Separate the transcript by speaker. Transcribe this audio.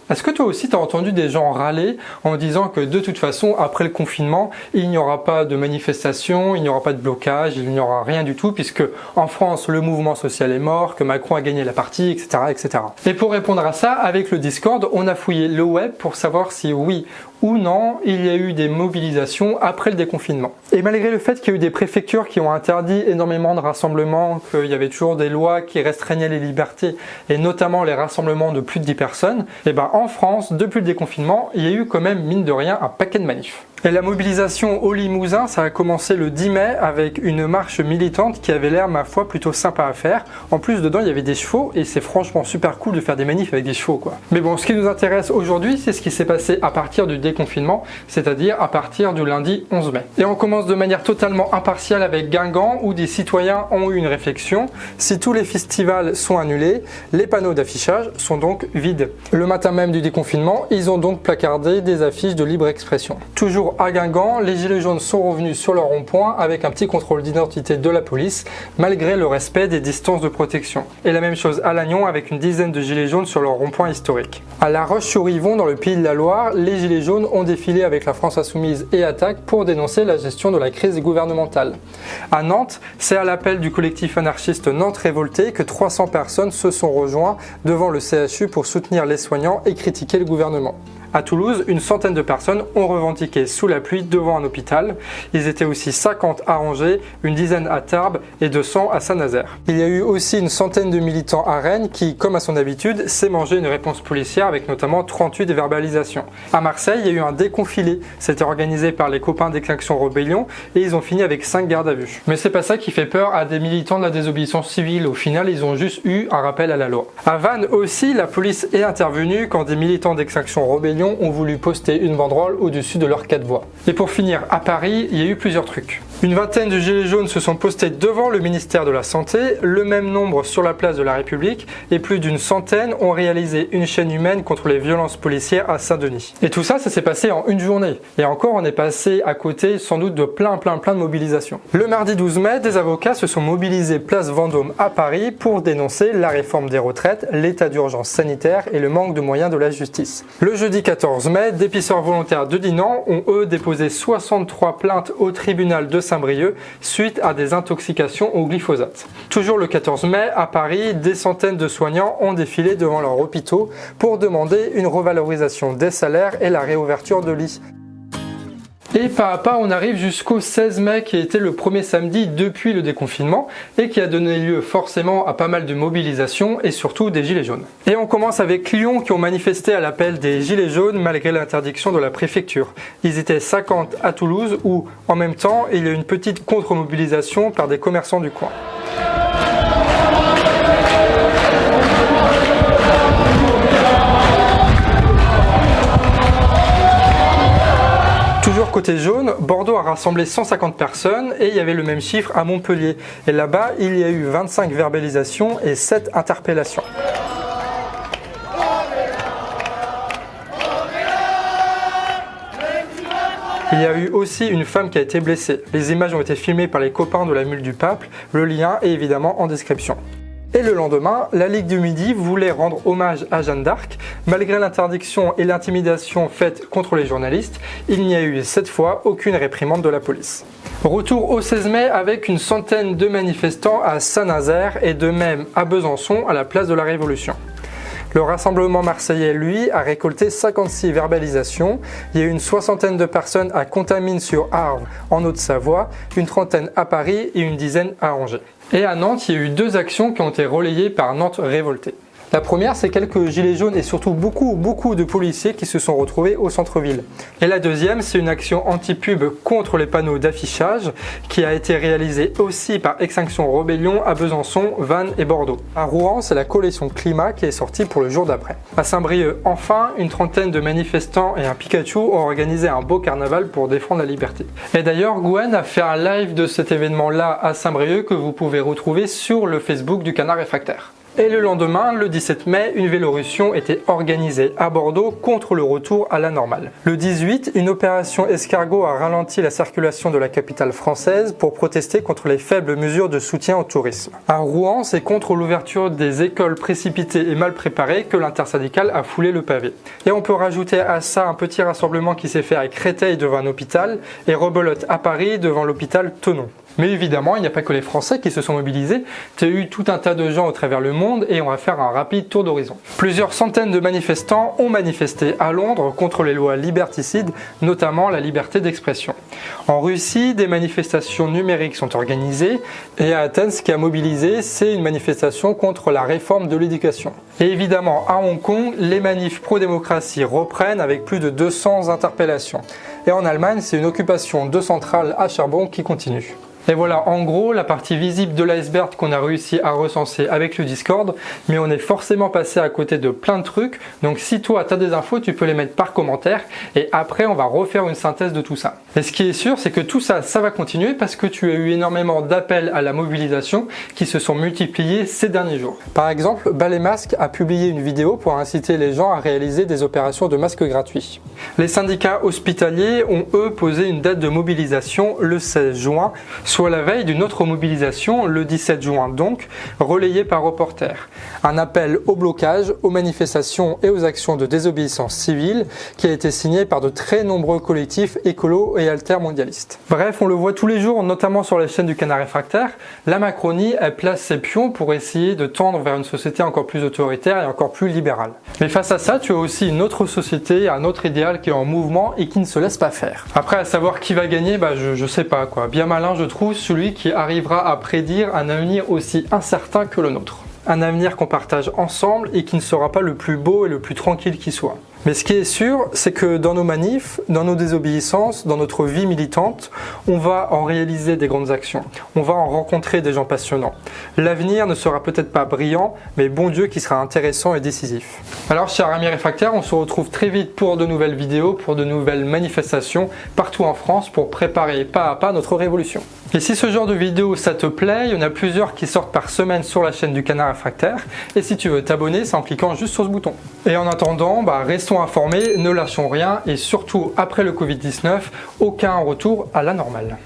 Speaker 1: Est-ce que toi aussi tu as entendu des gens râler en disant que de toute façon, après le confinement, il n'y aura pas de manifestation, il n'y aura pas de blocage, il n'y aura rien du tout, puisque en France, le mouvement social est mort, que Macron a gagné la partie, etc., etc. Et pour répondre à ça, avec le Discord, on a fouillé le web pour savoir si oui ou non, il y a eu des mobilisations après le déconfinement. Et malgré le fait qu'il y a eu des préfectures qui ont interdit énormément de rassemblements, qu'il y avait toujours des lois qui restreignaient les libertés, et notamment les rassemblements de plus de 10 personnes, et ben en France, depuis le déconfinement, il y a eu quand même, mine de rien, un paquet de manifs. Et la mobilisation au Limousin, ça a commencé le 10 mai avec une marche militante qui avait l'air, ma foi, plutôt sympa à faire. En plus, dedans, il y avait des chevaux et c'est franchement super cool de faire des manifs avec des chevaux, quoi. Mais bon, ce qui nous intéresse aujourd'hui, c'est ce qui s'est passé à partir du déconfinement, c'est-à-dire à partir du lundi 11 mai. Et on commence de manière totalement impartiale avec Guingamp, où des citoyens ont eu une réflexion. Si tous les festivals sont annulés, les panneaux d'affichage sont donc vides. Le matin même du déconfinement, ils ont donc placardé des affiches de libre expression. Toujours à Guingamp, les gilets jaunes sont revenus sur leur rond-point avec un petit contrôle d'identité de la police, malgré le respect des distances de protection. Et la même chose à Lannion avec une dizaine de gilets jaunes sur leur rond-point historique. À La Roche-sur-Yvon, dans le Pays de la Loire, les gilets jaunes ont défilé avec la France Insoumise et Attaque pour dénoncer la gestion de la crise gouvernementale. À Nantes, c'est à l'appel du collectif anarchiste Nantes Révolté que 300 personnes se sont rejoints devant le CHU pour soutenir les soignants et critiquer le gouvernement. À Toulouse, une centaine de personnes ont revendiqué sous la pluie devant un hôpital. Ils étaient aussi 50 à Angers, une dizaine à Tarbes et 200 à Saint-Nazaire. Il y a eu aussi une centaine de militants à Rennes qui, comme à son habitude, s'est mangé une réponse policière avec notamment 38 verbalisations. À Marseille, il y a eu un déconfilé. C'était organisé par les copains d'Extinction Rebellion et ils ont fini avec 5 gardes à vue. Mais c'est pas ça qui fait peur à des militants de la désobéissance civile. Au final, ils ont juste eu un rappel à la loi. À Vannes aussi, la police est intervenue quand des militants d'Extinction Rebellion ont voulu poster une banderole au-dessus de leur 4 voies. Et pour finir, à Paris, il y a eu plusieurs trucs. Une vingtaine de gilets jaunes se sont postés devant le ministère de la Santé, le même nombre sur la place de la République, et plus d'une centaine ont réalisé une chaîne humaine contre les violences policières à Saint-Denis. Et tout ça, ça s'est passé en une journée. Et encore, on est passé à côté sans doute de plein de mobilisations. Le mardi 12 mai, des avocats se sont mobilisés place Vendôme à Paris pour dénoncer la réforme des retraites, l'état d'urgence sanitaire et le manque de moyens de la justice. Le jeudi 14 mai, des pisseurs volontaires de Dinan ont eux déposé 63 plaintes au tribunal de Saint-Brieuc suite à des intoxications au glyphosate. Toujours le 14 mai, à Paris, des centaines de soignants ont défilé devant leurs hôpitaux pour demander une revalorisation des salaires et la réouverture de lits. Et pas à pas, on arrive jusqu'au 16 mai qui était le premier samedi depuis le déconfinement et qui a donné lieu forcément à pas mal de mobilisations et surtout des gilets jaunes. Et on commence avec Lyon qui ont manifesté à l'appel des gilets jaunes malgré l'interdiction de la préfecture. Ils étaient 50 à Toulouse où en même temps il y a eu une petite contre-mobilisation par des commerçants du coin. Toujours côté jaune, Bordeaux a rassemblé 150 personnes et il y avait le même chiffre à Montpellier. Et là-bas, il y a eu 25 verbalisations et 7 interpellations. Il y a eu aussi une femme qui a été blessée. Les images ont été filmées par les copains de la Mule du Pape. Le lien est évidemment en description. Et le lendemain, la Ligue du Midi voulait rendre hommage à Jeanne d'Arc. Malgré l'interdiction et l'intimidation faites contre les journalistes, il n'y a eu cette fois aucune réprimande de la police. Retour au 16 mai avec une centaine de manifestants à Saint-Nazaire et de même à Besançon à la place de la Révolution. Le Rassemblement marseillais, lui, a récolté 56 verbalisations. Il y a eu une soixantaine de personnes à Contamine-sur-Arve en Haute-Savoie, une trentaine à Paris et une dizaine à Angers. Et à Nantes, il y a eu 2 actions qui ont été relayées par Nantes Révolté. La première, c'est quelques gilets jaunes et surtout beaucoup de policiers qui se sont retrouvés au centre-ville. Et la deuxième, c'est une action anti-pub contre les panneaux d'affichage qui a été réalisée aussi par Extinction Rebellion à Besançon, Vannes et Bordeaux. À Rouen, c'est la coalition Climat qui est sortie pour le jour d'après. À Saint-Brieuc, enfin, une trentaine de manifestants et un Pikachu ont organisé un beau carnaval pour défendre la liberté. Et d'ailleurs, Gwen a fait un live de cet événement-là à Saint-Brieuc que vous pouvez retrouver sur le Facebook du Canard Réfractaire. Et le lendemain, le 17 mai, une Vélorussion était organisée à Bordeaux contre le retour à la normale. Le 18, une opération escargot a ralenti la circulation de la capitale française pour protester contre les faibles mesures de soutien au tourisme. À Rouen, c'est contre l'ouverture des écoles précipitées et mal préparées que l'intersyndicale a foulé le pavé. Et on peut rajouter à ça un petit rassemblement qui s'est fait à Créteil devant un hôpital et rebelote à Paris devant l'hôpital Thonon. Mais évidemment, il n'y a pas que les Français qui se sont mobilisés, il y a eu tout un tas de gens au travers le monde et on va faire un rapide tour d'horizon. Plusieurs centaines de manifestants ont manifesté à Londres contre les lois liberticides, notamment la liberté d'expression. En Russie, des manifestations numériques sont organisées et à Athènes, ce qui a mobilisé, c'est une manifestation contre la réforme de l'éducation. Et évidemment, à Hong Kong, les manifs pro-démocratie reprennent avec plus de 200 interpellations. Et en Allemagne, c'est une occupation de centrales à charbon qui continue. Et voilà en gros la partie visible de l'iceberg qu'on a réussi à recenser avec le Discord, mais on est forcément passé à côté de plein de trucs, donc si toi tu as des infos, tu peux les mettre par commentaire et après on va refaire une synthèse de tout ça. Et ce qui est sûr, c'est que tout ça, ça va continuer parce que tu as eu énormément d'appels à la mobilisation qui se sont multipliés ces derniers jours. Par exemple, Balai Masque a publié une vidéo pour inciter les gens à réaliser des opérations de masques gratuits. Les syndicats hospitaliers ont eux posé une date de mobilisation le 16 juin, soit la veille d'une autre mobilisation, le 17 juin donc, relayée par Reporters. Un appel au blocage, aux manifestations et aux actions de désobéissance civile qui a été signé par de très nombreux collectifs écolos et altermondialistes. Bref, on le voit tous les jours, notamment sur la chaîne du Canard Réfractaire, la Macronie, elle place ses pions pour essayer de tendre vers une société encore plus autoritaire et encore plus libérale. Mais face à ça, tu as aussi une autre société, un autre idéal qui est en mouvement et qui ne se laisse pas faire. Après, à savoir qui va gagner, je sais pas quoi. Bien malin, je trouve, celui qui arrivera à prédire un avenir aussi incertain que le nôtre. Un avenir qu'on partage ensemble et qui ne sera pas le plus beau et le plus tranquille qui soit. Mais ce qui est sûr, c'est que dans nos manifs, dans nos désobéissances, dans notre vie militante, on va en réaliser des grandes actions. On va en rencontrer des gens passionnants. L'avenir ne sera peut-être pas brillant, mais bon Dieu qui sera intéressant et décisif. Alors, chers amis réfractaires, on se retrouve très vite pour de nouvelles vidéos, pour de nouvelles manifestations partout en France pour préparer pas à pas notre révolution. Et si ce genre de vidéo ça te plaît, il y en a plusieurs qui sortent par semaine sur la chaîne du Canard Réfractaire. Et si tu veux t'abonner, c'est en cliquant juste sur ce bouton. Et en attendant, restons informés, ne lâchons rien et surtout après le Covid-19, aucun retour à la normale.